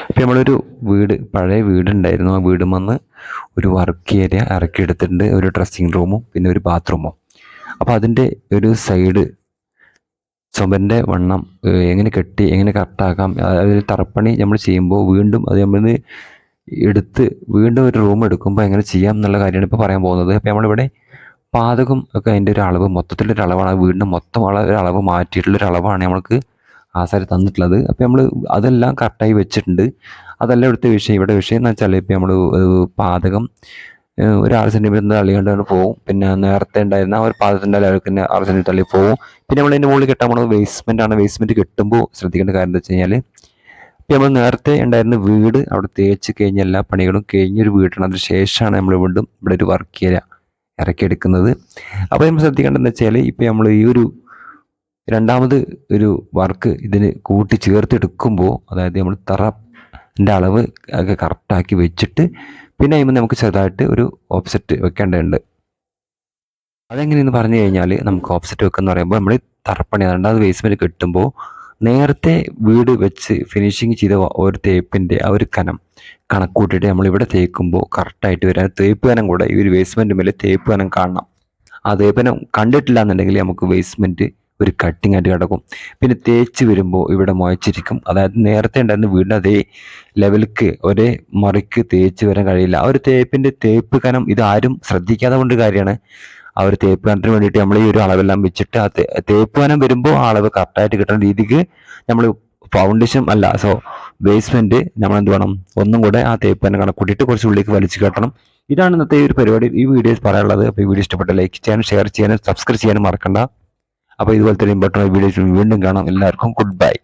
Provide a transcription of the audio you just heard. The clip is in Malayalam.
അപ്പോൾ നമ്മളൊരു പഴയ വീടുണ്ടായിരുന്നു. ആ വീടുമെന്ന് ഒരു വർക്ക് ഏരിയ ഇറക്കിയെടുത്തിട്ടുണ്ട്. ഒരു ഡ്രസ്സിങ് റൂമും പിന്നെ ഒരു ബാത്റൂമും. അപ്പോൾ അതിൻ്റെ ഒരു സൈഡ് ചുമരിൻ്റെ വണ്ണം എങ്ങനെ കെട്ടി എങ്ങനെ കറക്റ്റാക്കാം, അതായത് തറപ്പണി നമ്മൾ ചെയ്യുമ്പോൾ വീണ്ടും അത് നമ്മൾ എടുത്ത് വീണ്ടും ഒരു റൂം എടുക്കുമ്പോൾ എങ്ങനെ ചെയ്യാം എന്നുള്ള കാര്യമാണ് ഇപ്പോൾ പറയാൻ പോകുന്നത്. അപ്പോൾ നമ്മളിവിടെ പാതകം ഒക്കെ അതിൻ്റെ ഒരു അളവ് മൊത്തത്തിലൊരു അളവാണ്. ആ വീടിൻ്റെ മൊത്തം ഒരു അളവ് മാറ്റിയിട്ടുള്ളൊരു അളവാണ് നമ്മൾക്ക് ആശാരി തന്നിട്ടുള്ളത്. അപ്പോൾ നമ്മൾ അതെല്ലാം കറക്റ്റായി വെച്ചിട്ടുണ്ട്. അതെല്ലാം എടുത്ത വിഷയം ഇവിടെ വിഷയം എന്ന് വെച്ചാൽ ഇപ്പോൾ നമ്മൾ പാതകം ഒരു 6 സെൻറ്റിമീറ്റർ തള്ളി കണ്ടാണ് പോകും. പിന്നെ നേരത്തെ ഉണ്ടായിരുന്ന ആ ഒരു പാദത്തിൻ്റെ ലെവലിൽ തന്നെ 6 സെൻറ്റിമീറ്റർ തള്ളി പോകും. പിന്നെ നമ്മൾ അതിൻ്റെ മുകളിൽ കെട്ടാൻ പോകുന്നത് ബേസ്മെൻ്റ് ആണ്. ബേസ്മെൻറ്റ് കെട്ടുമ്പോൾ ശ്രദ്ധിക്കേണ്ട കാര്യം എന്താ വെച്ച് കഴിഞ്ഞാൽ, ഇപ്പോൾ നമ്മൾ നേരത്തെ ഉണ്ടായിരുന്ന വീട് അവിടെ തേച്ച് കഴിഞ്ഞ എല്ലാ പണികളും കഴിഞ്ഞൊരു വീടാണ്. അതിന് ശേഷമാണ് നമ്മൾ വീണ്ടും ഇവിടെ ഒരു വർക്ക് ഏരിയ ഇറക്കിയെടുക്കുന്നത്. അപ്പോൾ നമ്മൾ ശ്രദ്ധിക്കേണ്ടതെന്ന് വെച്ചാൽ, ഇപ്പോൾ നമ്മൾ ഈ ഒരു രണ്ടാമത് ഒരു വർക്ക് ഇതിന് കൂട്ടി ചേർത്തെടുക്കുമ്പോൾ, അതായത് നമ്മൾ തറൻ്റെ അളവ് ഒക്കെ കറക്റ്റാക്കി വെച്ചിട്ട് പിന്നെ കഴിയുമ്പോൾ നമുക്ക് ചെറുതായിട്ട് ഒരു ഓഫ്സെറ്റ് വെക്കേണ്ടതുണ്ട്. അതെങ്ങനെയെന്ന് പറഞ്ഞു കഴിഞ്ഞാൽ, നമുക്ക് ഓഫ്സെറ്റ് വെക്കുന്ന പറയുമ്പോൾ നമ്മൾ തറപ്പണി രണ്ടാമത് ബേസ്മെൻറ്റ് കെട്ടുമ്പോൾ നേരത്തെ വീട് വെച്ച് ഫിനിഷിങ് ചെയ്ത ഒരു തേപ്പിൻ്റെ ആ ഒരു കനം കണക്കൂട്ടിയിട്ട് നമ്മളിവിടെ തേക്കുമ്പോൾ കറക്റ്റായിട്ട് വരാൻ തേപ്പ് കനം കൂടെ ഈ ഒരു ബേസ്മെൻറ്റ് മേലെ തേപ്പ് കനം കാണണം. ആ തേപ്പ് കനം കണ്ടിട്ടില്ല എന്നുണ്ടെങ്കിൽ നമുക്ക് ബേസ്മെൻറ്റ് ഒരു കട്ടിങ് ആയിട്ട് കിടക്കും. പിന്നെ തേച്ച് വരുമ്പോൾ ഇവിടെ മുഴച്ചിരിക്കും. അതായത് നേരത്തെ ഉണ്ടായിരുന്ന വീടിൻ്റെ അതേ ലെവലിക്ക് ഒരേ മുറിക്ക് തേച്ച് വരാൻ കഴിയില്ല. ആ ഒരു തേപ്പ് കനം ഇതാരും ശ്രദ്ധിക്കാതെ കൊണ്ട് കാര്യമാണ്. ആ ഒരു തേപ്പ് കനത്തിന് വേണ്ടിയിട്ട് നമ്മൾ ഈ ഒരു അളവെല്ലാം വെച്ചിട്ട് ആ തേപ്പ് കനം വരുമ്പോൾ ആ അളവ് കറക്റ്റായിട്ട് കിട്ടുന്ന രീതിക്ക് നമ്മൾ ഫൗണ്ടേഷൻ ബേസ്മെൻറ്റ് നമ്മൾ എന്ത് വേണം, ഒന്നും കൂടെ ആ തേപ്പ് കനം കണക്കൂട്ടിയിട്ട് കുറച്ച് ഉള്ളിലേക്ക് വലിച്ചു കെട്ടണം. ഇതാണ് ഇന്നത്തെ ഈ ഒരു പരിപാടി, ഈ വീഡിയോസ് പറയാനുള്ളത്. അപ്പോൾ ഈ വീഡിയോ ഇഷ്ടപ്പെട്ട ലൈക്ക് ചെയ്യാനും ഷെയർ ചെയ്യാനും സബ്സ്ക്രൈബ് ചെയ്യാനും മറക്കണ്ട. അപ്പോൾ ഇതുപോലത്തെ ഇമ്പോർട്ടൻ്റ് വീഡിയോസ് വീണ്ടും കാണാം. എല്ലാവർക്കും ഗുഡ് ബൈ.